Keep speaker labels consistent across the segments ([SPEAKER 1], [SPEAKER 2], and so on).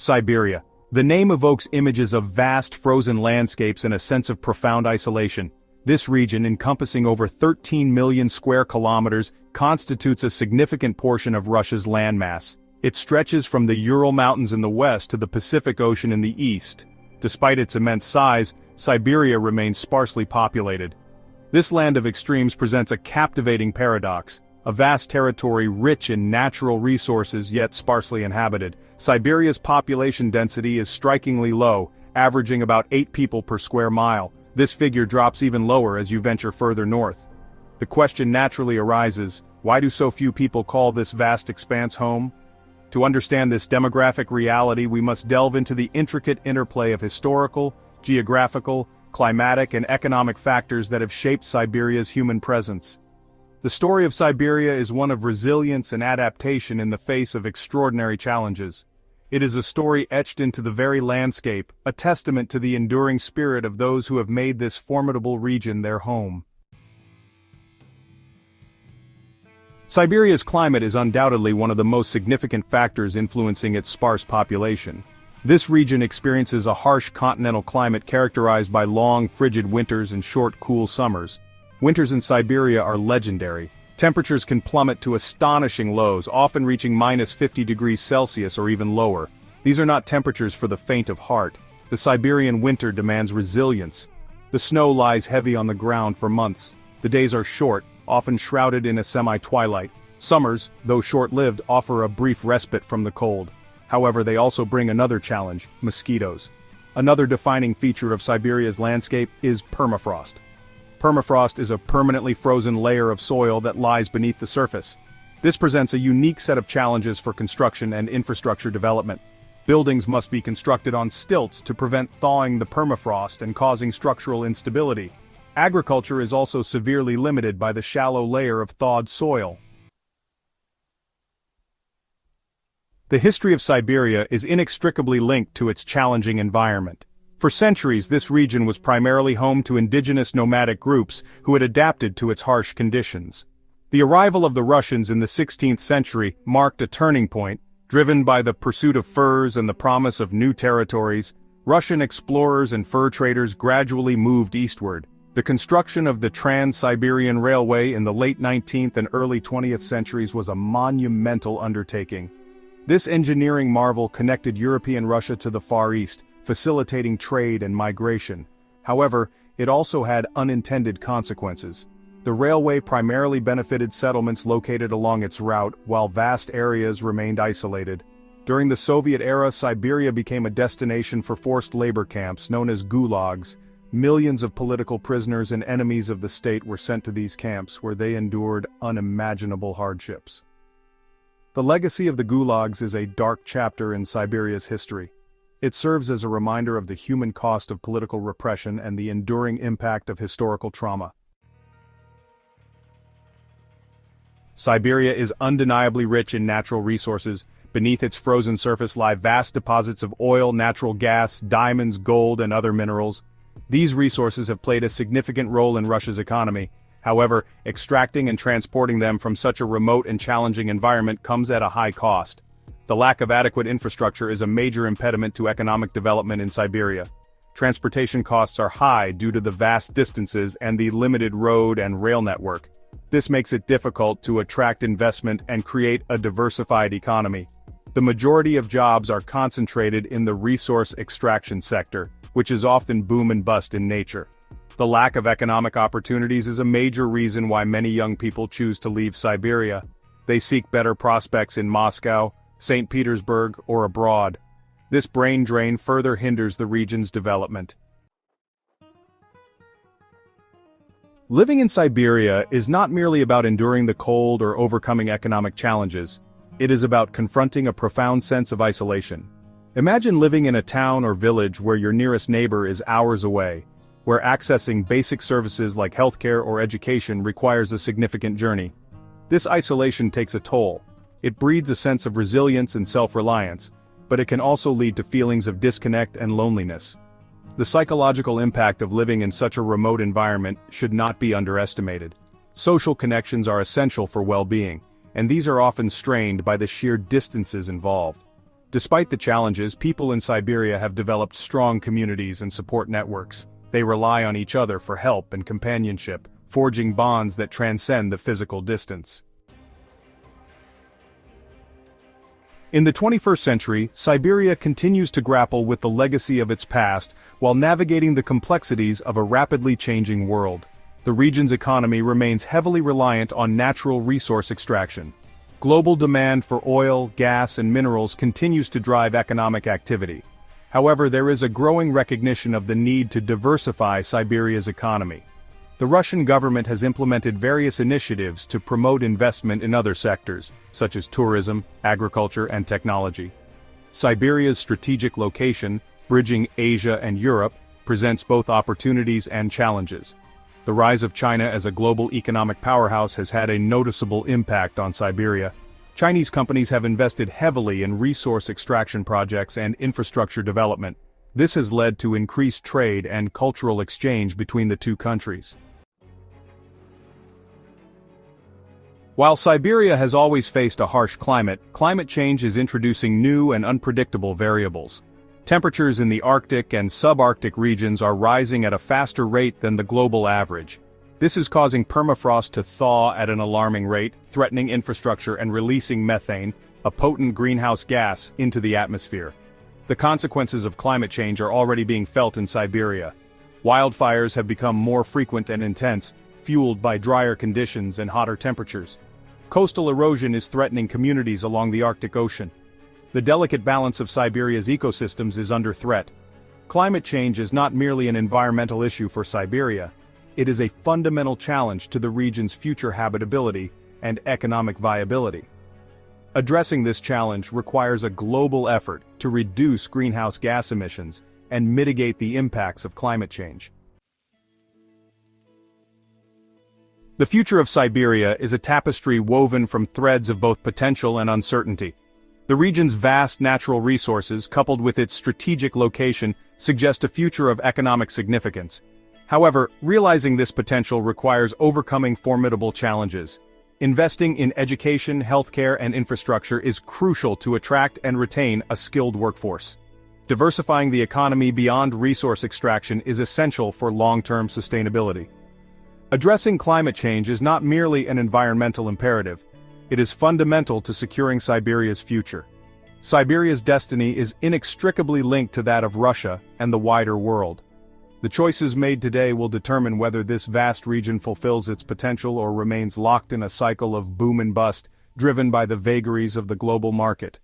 [SPEAKER 1] Siberia. The name evokes images of vast frozen landscapes and a sense of profound isolation. This region, encompassing over 13 million square kilometers, constitutes a significant portion of Russia's landmass. It stretches from the Ural Mountains in the west to the Pacific Ocean in the east. Despite its immense size, Siberia remains sparsely populated. This land of extremes presents a captivating paradox. A vast territory rich in natural resources yet sparsely inhabited, Siberia's population density is strikingly low, averaging about 8 people per square mile. This figure drops even lower as you venture further north. The question naturally arises, why do so few people call this vast expanse home? To understand this demographic reality, we must delve into the intricate interplay of historical, geographical, climatic and economic factors that have shaped Siberia's human presence. The story of Siberia is one of resilience and adaptation in the face of extraordinary challenges. It is a story etched into the very landscape, a testament to the enduring spirit of those who have made this formidable region their home. Siberia's climate is undoubtedly one of the most significant factors influencing its sparse population. This region experiences a harsh continental climate characterized by long, frigid winters and short, cool summers. Winters in Siberia are legendary. Temperatures can plummet to astonishing lows, often reaching -50 degrees Celsius or even lower. These are not temperatures for the faint of heart. The Siberian winter demands resilience. The snow lies heavy on the ground for months. The days are short, often shrouded in a semi-twilight. Summers, though short-lived, offer a brief respite from the cold. However, they also bring another challenge: mosquitoes. Another defining feature of Siberia's landscape is permafrost. Permafrost is a permanently frozen layer of soil that lies beneath the surface. This presents a unique set of challenges for construction and infrastructure development. Buildings must be constructed on stilts to prevent thawing the permafrost and causing structural instability. Agriculture is also severely limited by the shallow layer of thawed soil. The history of Siberia is inextricably linked to its challenging environment. For centuries, this region was primarily home to indigenous nomadic groups who had adapted to its harsh conditions. The arrival of the Russians in the 16th century marked a turning point. Driven by the pursuit of furs and the promise of new territories, Russian explorers and fur traders gradually moved eastward. The construction of the Trans-Siberian Railway in the late 19th and early 20th centuries was a monumental undertaking. This engineering marvel connected European Russia to the Far East, facilitating trade and migration. However, it also had unintended consequences. The railway primarily benefited settlements located along its route, while vast areas remained isolated. During the Soviet era, Siberia became a destination for forced labor camps known as gulags. Millions of political prisoners and enemies of the state were sent to these camps, where they endured unimaginable hardships. The legacy of the gulags is a dark chapter in Siberia's history. It serves as a reminder of the human cost of political repression and the enduring impact of historical trauma. Siberia is undeniably rich in natural resources. Beneath its frozen surface lie vast deposits of oil, natural gas, diamonds, gold, and other minerals. These resources have played a significant role in Russia's economy. However, extracting and transporting them from such a remote and challenging environment comes at a high cost. The lack of adequate infrastructure is a major impediment to economic development in Siberia. Transportation costs are high due to the vast distances and the limited road and rail network. This makes it difficult to attract investment and create a diversified economy. The majority of jobs are concentrated in the resource extraction sector, which is often boom and bust in nature. The lack of economic opportunities is a major reason why many young people choose to leave Siberia. They seek better prospects in Moscow, St. Petersburg, or abroad. This brain drain further hinders the region's development. Living in Siberia is not merely about enduring the cold or overcoming economic challenges. It is about confronting a profound sense of isolation. Imagine living in a town or village where your nearest neighbor is hours away, where accessing basic services like healthcare or education requires a significant journey. This isolation takes a toll. It breeds a sense of resilience and self-reliance, but it can also lead to feelings of disconnect and loneliness. The psychological impact of living in such a remote environment should not be underestimated. Social connections are essential for well-being, and these are often strained by the sheer distances involved. Despite the challenges, people in Siberia have developed strong communities and support networks. They rely on each other for help and companionship, forging bonds that transcend the physical distance. In the 21st century, Siberia continues to grapple with the legacy of its past while navigating the complexities of a rapidly changing world. The region's economy remains heavily reliant on natural resource extraction. Global demand for oil, gas, and minerals continues to drive economic activity. However, there is a growing recognition of the need to diversify Siberia's economy. The Russian government has implemented various initiatives to promote investment in other sectors, such as tourism, agriculture, and technology. Siberia's strategic location, bridging Asia and Europe, presents both opportunities and challenges. The rise of China as a global economic powerhouse has had a noticeable impact on Siberia. Chinese companies have invested heavily in resource extraction projects and infrastructure development. This has led to increased trade and cultural exchange between the two countries. While Siberia has always faced a harsh climate, climate change is introducing new and unpredictable variables. Temperatures in the Arctic and subarctic regions are rising at a faster rate than the global average. This is causing permafrost to thaw at an alarming rate, threatening infrastructure and releasing methane, a potent greenhouse gas, into the atmosphere. The consequences of climate change are already being felt in Siberia. Wildfires have become more frequent and intense, fueled by drier conditions and hotter temperatures. Coastal erosion is threatening communities along the Arctic Ocean. The delicate balance of Siberia's ecosystems is under threat. Climate change is not merely an environmental issue for Siberia, it is a fundamental challenge to the region's future habitability and economic viability. Addressing this challenge requires a global effort to reduce greenhouse gas emissions and mitigate the impacts of climate change. The future of Siberia is a tapestry woven from threads of both potential and uncertainty. The region's vast natural resources, coupled with its strategic location, suggest a future of economic significance. However, realizing this potential requires overcoming formidable challenges. Investing in education, healthcare, and infrastructure is crucial to attract and retain a skilled workforce. Diversifying the economy beyond resource extraction is essential for long-term sustainability. Addressing climate change is not merely an environmental imperative, it is fundamental to securing Siberia's future. Siberia's destiny is inextricably linked to that of Russia and the wider world. The choices made today will determine whether this vast region fulfills its potential or remains locked in a cycle of boom and bust, driven by the vagaries of the global market.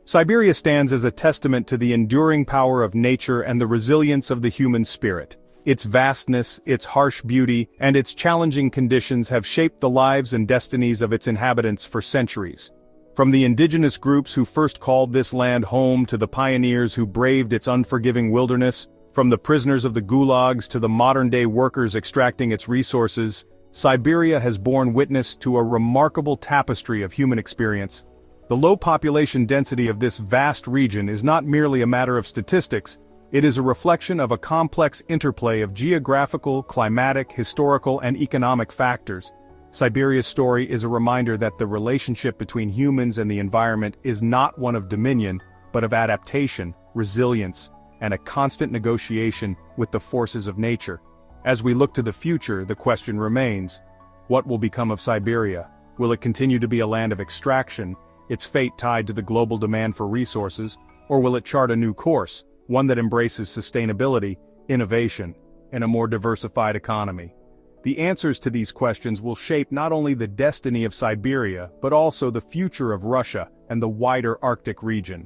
[SPEAKER 1] Siberia stands as a testament to the enduring power of nature and the resilience of the human spirit. Its vastness, its harsh beauty, and its challenging conditions have shaped the lives and destinies of its inhabitants for centuries. From the indigenous groups who first called this land home to the pioneers who braved its unforgiving wilderness, from the prisoners of the gulags to the modern-day workers extracting its resources, Siberia has borne witness to a remarkable tapestry of human experience. The low population density of this vast region is not merely a matter of statistics, it is a reflection of a complex interplay of geographical, climatic, historical, and economic factors. Siberia's story is a reminder that the relationship between humans and the environment is not one of dominion, but of adaptation, resilience, and a constant negotiation with the forces of nature. As we look to the future, the question remains, what will become of Siberia? Will it continue to be a land of extraction, its fate tied to the global demand for resources, or will it chart a new course, one that embraces sustainability, innovation, and a more diversified economy? The answers to these questions will shape not only the destiny of Siberia, but also the future of Russia and the wider Arctic region.